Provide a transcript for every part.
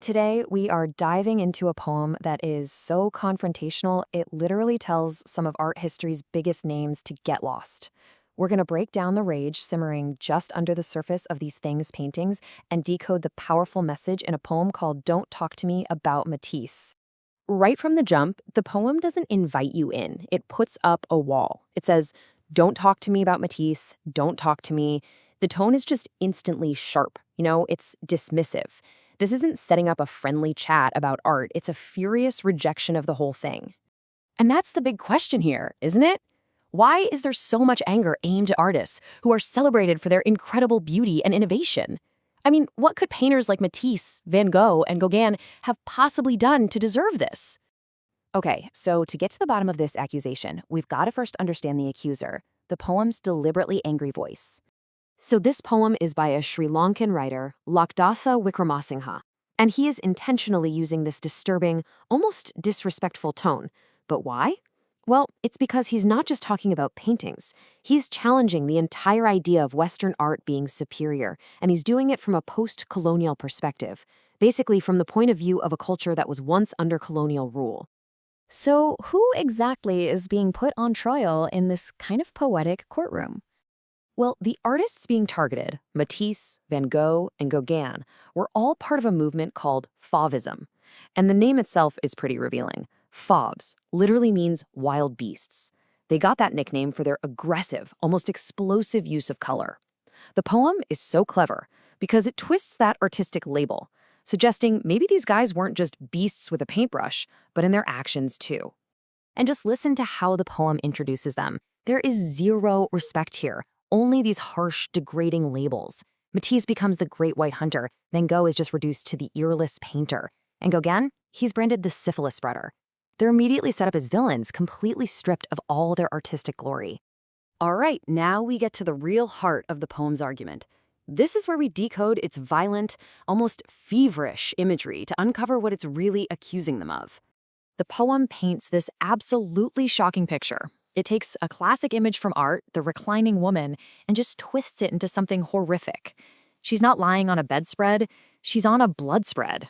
Today, we are diving into a poem that is so confrontational, it literally tells some of art history's biggest names to get lost. We're going to break down the rage simmering just under the surface of these things paintings and decode the powerful message in a poem called Don't Talk to Me About Matisse. Right from the jump, the poem doesn't invite you in. It puts up a wall. It says, "Don't talk to me about Matisse, don't talk to me." The tone is just instantly sharp. It's dismissive. This isn't setting up a friendly chat about art. It's a furious rejection of the whole thing. And that's the big question here, isn't it? Why is there so much anger aimed at artists who are celebrated for their incredible beauty and innovation? I mean, what could painters like Matisse, Van Gogh, and Gauguin have possibly done to deserve this? Okay, so to get to the bottom of this accusation, we've got to first understand the accuser, the poem's deliberately angry voice. So this poem is by a Sri Lankan writer, Lakdasa Wickkramasinha, and he is intentionally using this disturbing, almost disrespectful tone. But why? Well, it's because he's not just talking about paintings. He's challenging the entire idea of Western art being superior, and he's doing it from a post-colonial perspective, basically from the point of view of a culture that was once under colonial rule. So who exactly is being put on trial in this kind of poetic courtroom? Well, the artists being targeted, Matisse, Van Gogh, and Gauguin, were all part of a movement called Fauvism. And the name itself is pretty revealing. Fauves literally means wild beasts. They got that nickname for their aggressive, almost explosive use of color. The poem is so clever because it twists that artistic label, suggesting maybe these guys weren't just beasts with a paintbrush, but in their actions too. And just listen to how the poem introduces them. There is zero respect here. Only these harsh, degrading labels. Matisse becomes the great white hunter. Van Gogh is just reduced to the earless painter. And Gauguin, he's branded the syphilis spreader. They're immediately set up as villains, completely stripped of all their artistic glory. All right, now we get to the real heart of the poem's argument. This is where we decode its violent, almost feverish imagery to uncover what it's really accusing them of. The poem paints this absolutely shocking picture. It takes a classic image from art, the reclining woman, and just twists it into something horrific. She's not lying on a bedspread, she's on a blood spread.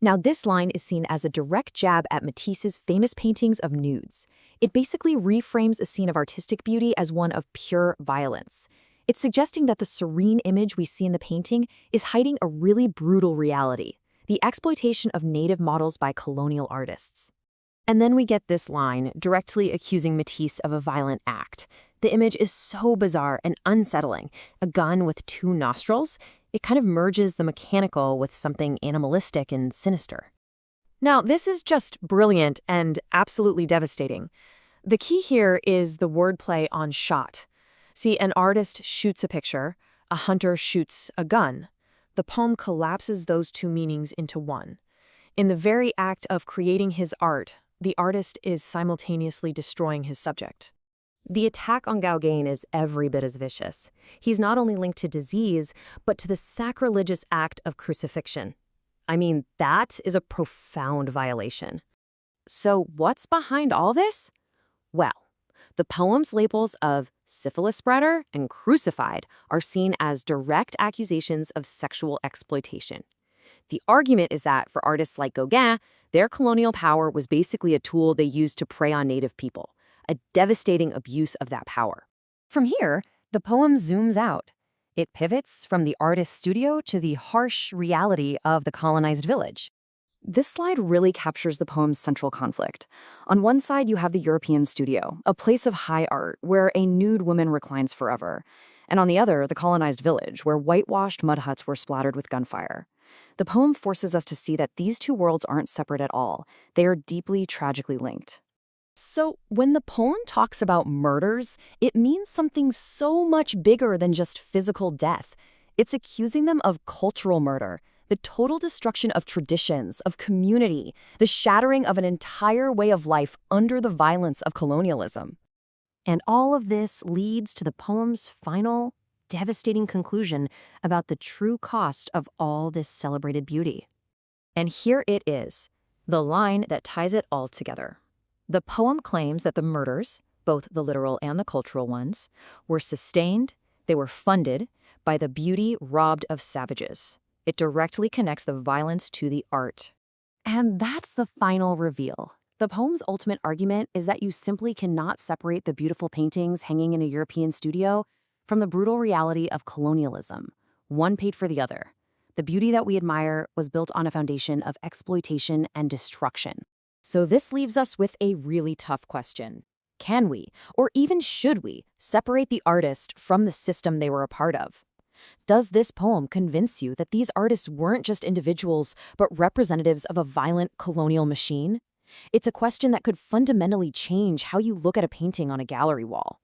Now, this line is seen as a direct jab at Matisse's famous paintings of nudes. It basically reframes a scene of artistic beauty as one of pure violence. It's suggesting that the serene image we see in the painting is hiding a really brutal reality, the exploitation of native models by colonial artists. And then we get this line, directly accusing Matisse of a violent act. The image is so bizarre and unsettling. A gun with two nostrils. It kind of merges the mechanical with something animalistic and sinister. Now, this is just brilliant and absolutely devastating. The key here is the wordplay on shot. See, an artist shoots a picture, a hunter shoots a gun. The poem collapses those two meanings into one. In the very act of creating his art, the artist is simultaneously destroying his subject. The attack on Gauguin is every bit as vicious. He's not only linked to disease, but to the sacrilegious act of crucifixion. I mean, that is a profound violation. So what's behind all this? Well, the poem's labels of syphilis spreader and crucified are seen as direct accusations of sexual exploitation. The argument is that for artists like Gauguin, their colonial power was basically a tool they used to prey on native people, a devastating abuse of that power. From here, the poem zooms out. It pivots from the artist's studio to the harsh reality of the colonized village. This slide really captures the poem's central conflict. On one side, you have the European studio, a place of high art where a nude woman reclines forever. And on the other, the colonized village, where whitewashed mud huts were splattered with gunfire. The poem forces us to see that these two worlds aren't separate at all. They are deeply, tragically linked. So, when the poem talks about murders, it means something so much bigger than just physical death. It's accusing them of cultural murder, the total destruction of traditions, of community, the shattering of an entire way of life under the violence of colonialism. And all of this leads to the poem's final, devastating conclusion about the true cost of all this celebrated beauty. And here it is, the line that ties it all together. The poem claims that the murders, both the literal and the cultural ones, were sustained, they were funded by the beauty robbed of savages. It directly connects the violence to the art. And that's the final reveal. The poem's ultimate argument is that you simply cannot separate the beautiful paintings hanging in a European studio from the brutal reality of colonialism. One paid for the other. The beauty that we admire was built on a foundation of exploitation and destruction. So this leaves us with a really tough question. Can we, or even should we, separate the artist from the system they were a part of? Does this poem convince you that these artists weren't just individuals, but representatives of a violent colonial machine? It's a question that could fundamentally change how you look at a painting on a gallery wall.